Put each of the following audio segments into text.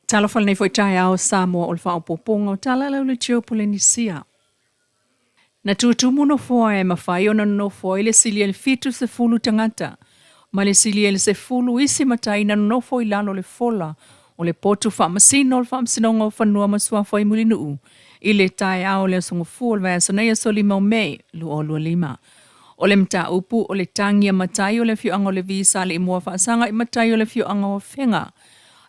Tala Fou nei foi tai ao Samoa o le whaopoponga o tala lau le tio Polenisia. Na tuatumu no foa e mawhai o na no foa le sili le fitu se fulu tangata. Ma le sili le se fulu isi matai na no foa lalo le fola o le potu whaamasino o le whaamasinonga o whanua masua fai mulinuu. I le tai ao le songo fua le vaya sonaya soli mau mei lu o lua lima. O le mta upu o le tangia matai o le fiu anga o le visa le imua whaasanga I matai o le fiu anga o whenga.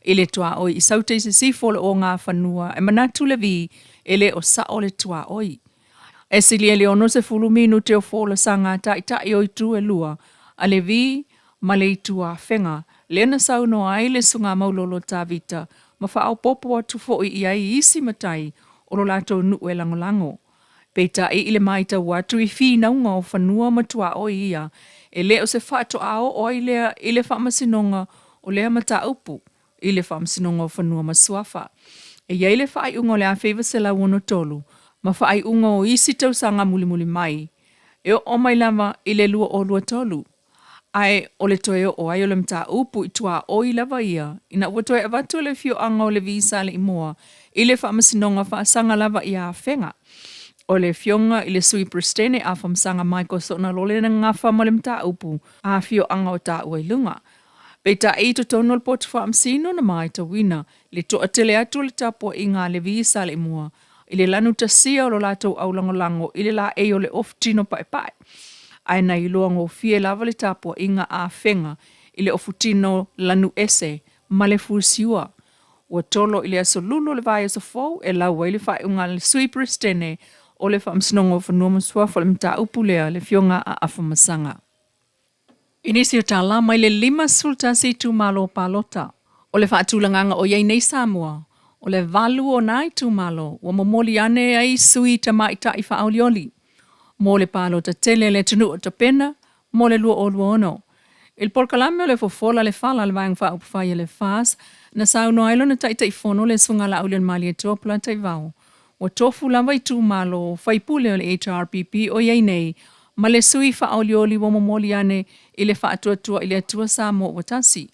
Ele tua oi I saute I se sifo le o ngā whanua e manatu le vi ele o sa o le tua oi. E sili ele ono se fulu minu te o fola sanga ta I oi tu e lua a le vi ma le tua whenga le na sau no ai le sunga maulolo ta vita ma wha au popo atu fo I ai isi matai o lo lato nu e langolango. Peita I le maita watu I fi naunga o whanua matua oi ia e le o se whato ao o I le whamasinonga o lea mata upu. I le whaamsinonga o whanua masuafa. E iei le whaai unga o le a whaiva se la wono tolu, ma whaai unga o isi tau sanga muli mai. E o mai lava I le lua o lua tolu. Ai o le toe o ai o le mta upu I tua o I lava ia, ina ua toe avatu le fio anga o le visa le imoa, I le whaamasinonga whaasanga lava ia a whenga. O le fionga I le sui pristene a whamsanga mai ko sona lole na ngafa mo le mta upu, a fio anga o ta ua ilunga. Peita I to tono le potu whaamsino na mai ta wina, le to atele atu le tapo I ngā le visa le mua. I le lanu ta sia o lo lato au langolango, I le la e o le ofutino pai. Ai na I loa ngō fie lava le tapo I ngā a whenga, I le ofutino lanu ese, ma le fusiua. Ua tolo I le aso lulo le vai aso fau, e lau le whai unga le sui pristene, o le whaamsinongo whanua masuafa le mta upulea le fionga a afamasanga. Inisi o tala mai le 5 sultasi tu malo palota. O le whaatulanganga o iei nei Samoa. O le valu o nai tu malo. Wa momoli ane ai sui ta maita I whaaulioli. Mo le palota tele le tunu o ta pena. Mo le lua o lua ono. Il polkalame o le fofola le fala le vang wha upawhai le fas. Na sauno ailo na taita I fono le sunga la ulian mali e topula tai vau. Wa tofu lava I tu malo. Whaipule o le HRPP o iei nei. Ma le sui whaaulioli wa momoli ane I le whaatuatua I le atua Samoa watasi.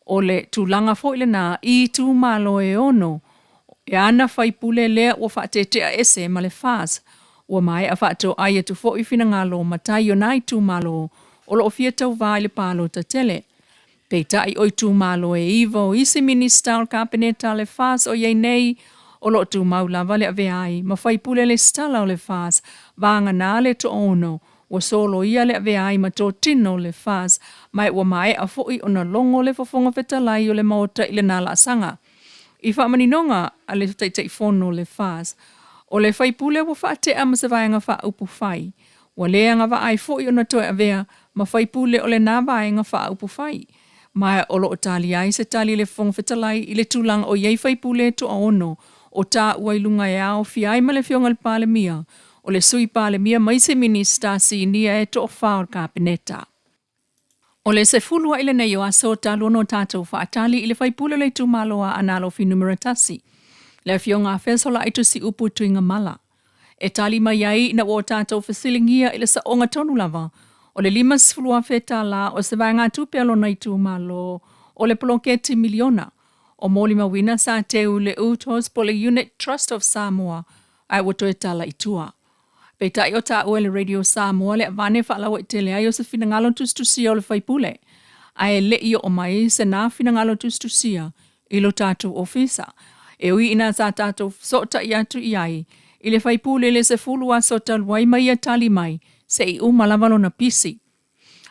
O le tūlanga fo ile nā I tū malo e ono. E ana whaipule lea ua whaatetea ese ma le fās. Ua mai a whaato ai atu fo I whina ngalo matai o nai tū malo. O lo ofia tau vai le palo ta tele. Peita I oi tū malo e iwo isi minista o kabineta le fās o iei nei. O lo tū maulava le ave ai. Ma whaipule le stala o le fās. Vanga nā le to ono. Ua solo ia le ave ai ma tō tino le fās, mai ua mai a fōi o na longo le fofonga whetalai o le maota I le nala asanga. I whaamaninonga a le teitai fono le fās. O le whaipule ua whaatea ma se vaianga wha upu whai. Ua leanga wa ai fōi o na toe avea ma whaipule o le nā vaianga wha upu whai. Mai o lo o tali ai se tali le fofonga whetalai I le tūlanga o iei whaipule to ono o tā ua ilunga e ao fiai ma le fionga le pāle mia. O le sui pale mia mai se minista si nia e to whaor kabineta. O le se fulua ile nei o aso talo no tātou whaatali ile whaipule le tu maloa analo fi numeratasi. Le fionga whesola itu si upu tuinga mala. E tali mai ai na o tātou whasilingia ile sa onga tonu lava. O le 5 fulua wheta la o se vai ngā tupelo na itu malo o le poloketi miliona. O moli mawina sa teu le utos po le Unit Trust of Samoa ai wato e tala itua. Peita I o ta ue le Radio Samoa le vane whaalawa I tele ai o se finangalo tustusia o le whaipule. Ai le I o mai se nā finangalo tustusia I lo tātou ofisa. E ui ina sa tātou sota I atu I ai. I le whaipule le se fulua sota luai mai a tali mai se I umalavalo na pisi.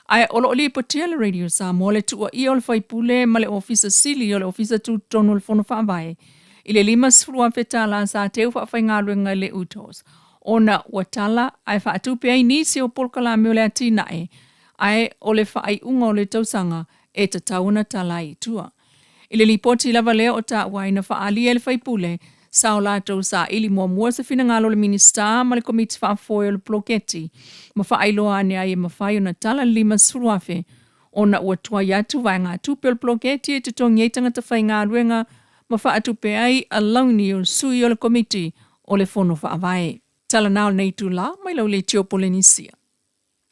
Ai o lo li potia le Radio Samoa le tua I o le whaipule ma le ofisa sili o le ofisa tu tonu le fono whaavai. I le 5 fulua whetala sa teu whaafai le utos. Ona watala ai whaatupe ai nisi o polkalame o le atinae, ai o le whaai unga o le tausanga e ta tauna talai tua. I le lipoti lava lea o ta waina whaali e le whaipule, sa o lātou sa ili mua sa finangalo le minista ma le komiti whaafoe o le ploketi, ma whaailoa ane ai e mawhai o na tala 5 suruafe, ona ua tua yatu vai ngā tupe o le ploketi e te tongi eitanga ta whai ngā ruenga, ma whaatupe ai a launi o sui o le komiti o le fono whaavai. Tala nao nei tu la, mai lau le tio Polenisia.